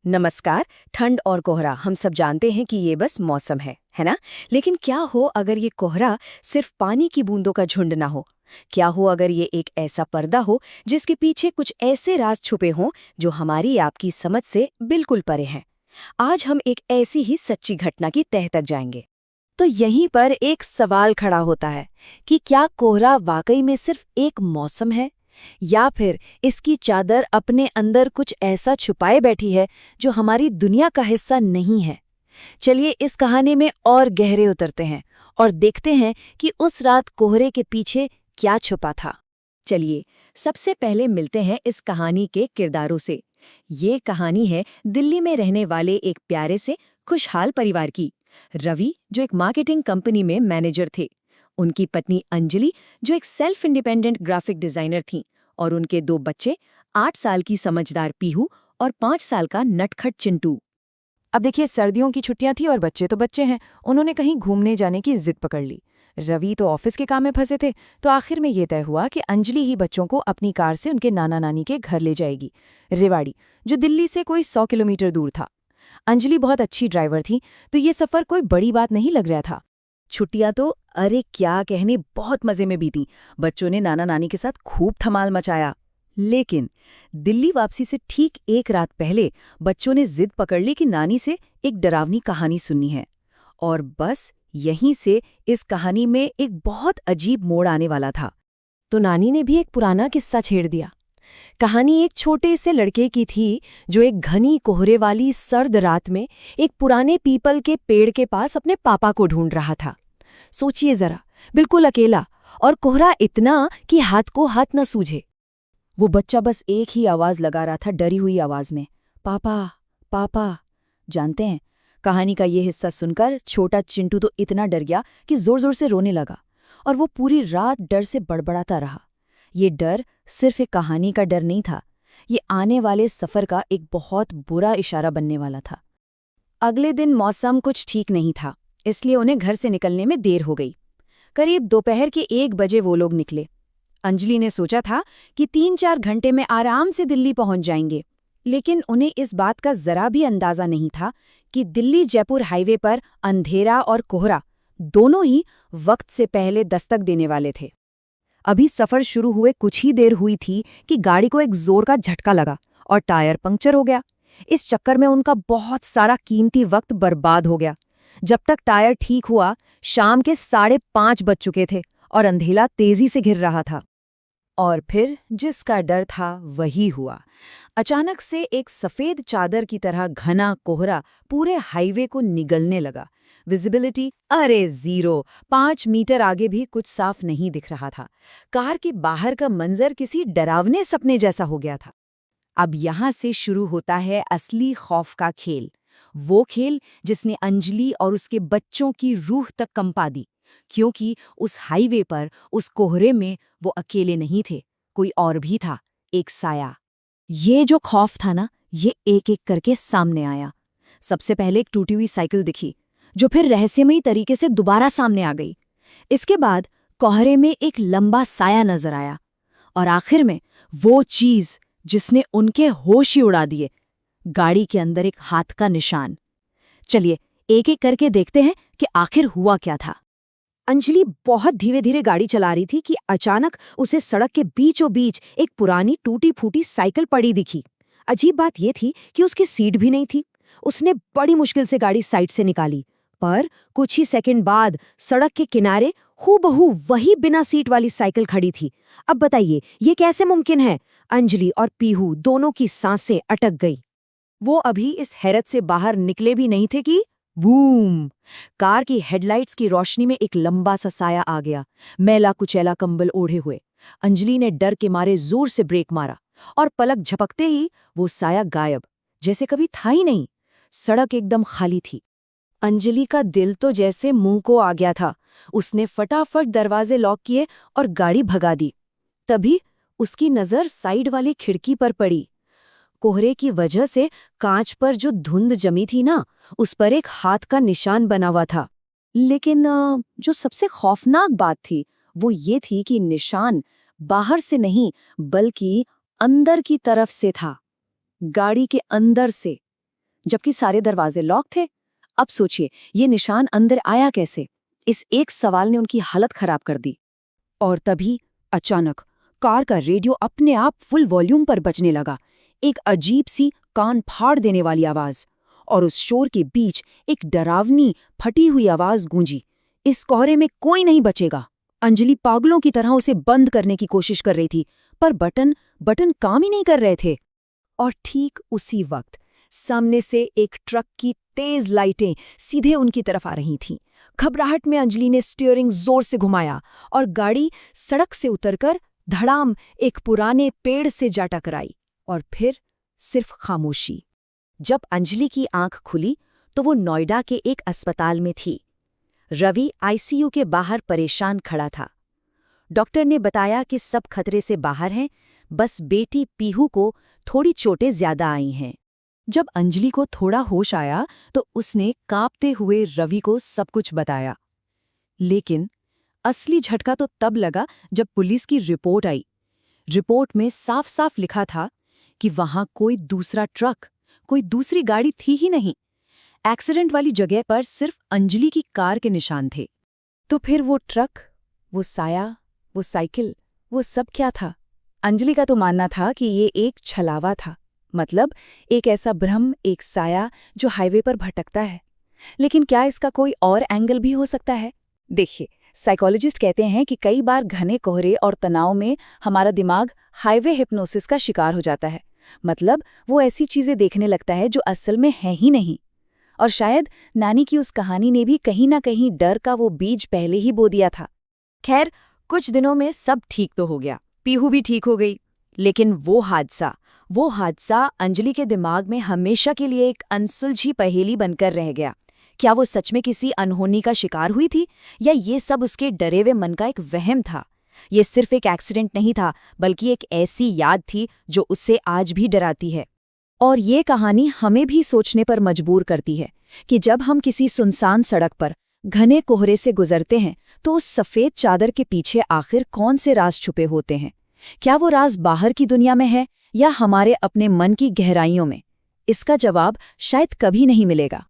नमस्कार। ठंड और कोहरा हम सब जानते हैं कि ये बस मौसम है ना? लेकिन क्या हो अगर ये कोहरा सिर्फ पानी की बूंदों का झुंड ना हो? क्या हो अगर ये एक ऐसा पर्दा हो जिसके पीछे कुछ ऐसे राज छुपे हों जो हमारी आपकी समझ से बिल्कुल परे हैं? आज हम एक ऐसी ही सच्ची घटना की तह तक जाएंगे। तो यहीं पर एक सवाल खड़ा होता है कि क्या कोहरा वाकई में सिर्फ एक मौसम है, या फिर इसकी चादर अपने अंदर कुछ ऐसा छुपाए बैठी है जो हमारी दुनिया का हिस्सा नहीं है। चलिए इस कहानी में और गहरे उतरते हैं और देखते हैं कि उस रात कोहरे के पीछे क्या छुपा था। चलिए सबसे पहले मिलते हैं इस कहानी के किरदारों से। ये कहानी है दिल्ली में रहने वाले एक प्यारे से खुशहाल परिवार की। रवि जो एक मार्केटिंग कंपनी में मैनेजर थे, उनकी पत्नी अंजलि जो एक सेल्फ इंडिपेंडेंट ग्राफिक डिजाइनर थीं, और उनके 2 बच्चे, 8 साल की समझदार पीहू और 5 साल का नटखट चिंटू। अब देखिए, सर्दियों की छुट्टियां थी और बच्चे तो बच्चे हैं, उन्होंने कहीं घूमने जाने की जिद पकड़ ली। रवि तो ऑफिस के काम में फंसे थे, तो आखिर में ये तय हुआ कि अंजलि ही बच्चों को अपनी कार से उनके नाना नानी के घर ले जाएगी, रेवाड़ी, जो दिल्ली से कोई 100 किलोमीटर दूर था। अंजलि बहुत अच्छी ड्राइवर थी, तो ये सफर कोई बड़ी बात नहीं लग रहा था। छुट्टियां तो अरे क्या कहने, बहुत मजे में बीती। बच्चों ने नाना नानी के साथ खूब धमाल मचाया। लेकिन दिल्ली वापसी से ठीक एक रात पहले बच्चों ने जिद पकड़ ली कि नानी से एक डरावनी कहानी सुननी है। और बस यहीं से इस कहानी में एक बहुत अजीब मोड़ आने वाला था। तो नानी ने भी एक पुराना किस्सा छेड़ दिया। कहानी एक छोटे से लड़के की थी जो एक घनी कोहरे वाली सर्द रात में एक पुराने पीपल के पेड़ के पास अपने पापा को ढूंढ रहा था। सोचिए जरा, बिल्कुल अकेला, और कोहरा इतना कि हाथ को हाथ न सूझे। वो बच्चा बस एक ही आवाज लगा रहा था, डरी हुई आवाज में, पापा पापा। जानते हैं, कहानी का ये हिस्सा सुनकर छोटा चिंटू तो इतना डर गया कि जोर जोर से रोने लगा, और वो पूरी रात डर से बड़बड़ाता रहा। ये डर सिर्फ एक कहानी का डर नहीं था, ये आने वाले सफर का एक बहुत बुरा इशारा बनने वाला था। अगले दिन मौसम कुछ ठीक नहीं था, इसलिए उन्हें घर से निकलने में देर हो गई। करीब दोपहर के 1 बजे वो लोग निकले। अंजलि ने सोचा था कि 3-4 घंटे में आराम से दिल्ली पहुंच जाएंगे, लेकिन उन्हें इस बात का जरा भी अंदाजा नहीं था कि दिल्ली जयपुर हाईवे पर अंधेरा और कोहरा दोनों ही वक्त से पहले दस्तक देने वाले थे। अभी सफर शुरू हुए कुछ ही देर हुई थी कि गाड़ी को एक जोर का झटका लगा और टायर पंक्चर हो गया। इस चक्कर में उनका बहुत सारा कीमती वक्त बर्बाद हो गया। जब तक टायर ठीक हुआ, शाम के 5:30 बज चुके थे और अंधेरा तेजी से घिर रहा था। और फिर जिसका डर था वही हुआ। अचानक से एक सफेद चादर की तरह घना कोहरा पूरे हाईवे को निगलने लगा। विजिबिलिटी अरे 0, 5 मीटर आगे भी कुछ साफ नहीं दिख रहा था। कार के बाहर का मंजर किसी डरावने सपने जैसा हो गया था। अब यहाँ से शुरू होता है असली खौफ का खेल, वो खेल जिसने अंजलि और उसके बच्चों की रूह तक कंपा दी, क्योंकि उस हाईवे पर, उस कोहरे में वो अकेले नहीं थे, कोई और भी था, एक साया। ये जो खौफ था ना, ये एक-एक करके सामने आया। सबसे पहले एक टूटी हुई साइकिल दिखी, जो फिर रहस्यमयी तरीके से दोबारा सामने आ गई। इसके बाद कोहरे में एक लंबा साया नजर आया, और आखिर में वो चीज जिसने उनके होश ही उड़ा दिए, गाड़ी के अंदर एक हाथ का निशान। चलिए एक-एक करके देखते हैं कि आखिर हुआ क्या था। अंजलि बहुत धीरे धीरे गाड़ी चला रही थी कि अचानक उसे सड़क के बीचों बीच एक पुरानी टूटी फूटी साइकिल पड़ी दिखी। अजीब बात यह थी कि उसकी सीट भी नहीं थी। उसने बड़ी मुश्किल से गाड़ी साइड से निकाली, पर कुछ ही सेकंड बाद सड़क के किनारे हूबहू वही बिना सीट वाली साइकिल खड़ी थी। अब बताइए ये कैसे मुमकिन है? अंजलि और पीहू दोनों की सांसें अटक गई। वो अभी इस हैरत से बाहर निकले भी नहीं थे कि बूम! कार की हेडलाइट्स की रोशनी में एक लंबा सा साया आ गया, मैला कुचैला कंबल ओढ़े हुए। अंजलि ने डर के मारे जोर से ब्रेक मारा, और पलक झपकते ही वो साया गायब, जैसे कभी था ही नहीं। सड़क एकदम खाली थी। अंजलि का दिल तो जैसे मुंह को आ गया था। उसने फटाफट दरवाजे लॉक किए और गाड़ी भगा दी। तभी उसकी नजर साइड वाली खिड़की पर पड़ी। कोहरे की वजह से कांच पर जो धुंध जमी थी ना, उस पर एक हाथ का निशान बना हुआ था। लेकिन जो सबसे खौफनाक बात थी वो ये थी कि निशान बाहर से नहीं, बल्कि अंदर की तरफ से था, गाड़ी के अंदर से। जबकि सारे दरवाजे लॉक थे। अब सोचिए, ये निशान अंदर आया कैसे? इस एक सवाल ने उनकी हालत खराब कर दी। और तभी अचानक कार का रेडियो अपने आप फुल वॉल्यूम पर बजने लगा। एक अजीब सी कान फाड़ देने वाली आवाज, और उस शोर के बीच एक डरावनी फटी हुई आवाज गूंजी, इस कोहरे में कोई नहीं बचेगा। अंजलि पागलों की तरह उसे बंद करने की कोशिश कर रही थी, पर बटन काम ही नहीं कर रहे थे। और ठीक उसी वक्त सामने से एक ट्रक की तेज लाइटें सीधे उनकी तरफ आ रही थीं। घबराहट में अंजलि ने स्टीयरिंग जोर से घुमाया और गाड़ी सड़क से उतरकर धड़ाम एक पुराने पेड़ से जा टकराई। और फिर सिर्फ खामोशी। जब अंजलि की आंख खुली तो वो नोएडा के एक अस्पताल में थी। रवि आईसीयू के बाहर परेशान खड़ा था। डॉक्टर ने बताया कि सब खतरे से बाहर हैं, बस बेटी पीहू को थोड़ी चोटें ज्यादा आई हैं। जब अंजलि को थोड़ा होश आया तो उसने कांपते हुए रवि को सब कुछ बताया। लेकिन असली झटका तो तब लगा जब पुलिस की रिपोर्ट आई। रिपोर्ट में साफ साफ लिखा था कि वहां कोई दूसरा ट्रक, कोई दूसरी गाड़ी थी ही नहीं। एक्सीडेंट वाली जगह पर सिर्फ अंजलि की कार के निशान थे। तो फिर वो ट्रक, वो साया, वो साइकिल, वो सब क्या था? अंजलि का तो मानना था कि ये एक छलावा था, मतलब एक ऐसा भ्रम, एक साया जो हाईवे पर भटकता है। लेकिन क्या इसका कोई और एंगल भी हो सकता है? देखिए, साइकोलॉजिस्ट कहते हैं कि कई बार घने कोहरे और तनाव में हमारा दिमाग हाईवे हिप्नोसिस का शिकार हो जाता है। मतलब वो ऐसी चीजें देखने लगता है जो असल में है ही नहीं। और शायद नानी की उस कहानी ने भी कहीं ना कहीं डर का वो बीज पहले ही बो दिया था। खैर, कुछ दिनों में सब ठीक तो हो गया, पीहू भी ठीक हो गई। लेकिन वो हादसा अंजलि के दिमाग में हमेशा के लिए एक अनसुलझी पहेली बनकर रह गया। क्या वो सच में किसी अनहोनी का शिकार हुई थी, या ये सब उसके डरे हुए मन का एक वहम था? ये सिर्फ एक एक्सीडेंट नहीं था, बल्कि एक ऐसी याद थी जो उससे आज भी डराती है। और ये कहानी हमें भी सोचने पर मजबूर करती है कि जब हम किसी सुनसान सड़क पर घने कोहरे से गुजरते हैं तो उस सफ़ेद चादर के पीछे आखिर कौन से राज छुपे होते हैं? क्या वो राज बाहर की दुनिया में है या हमारे अपने मन की गहराइयों में? इसका जवाब शायद कभी नहीं मिलेगा।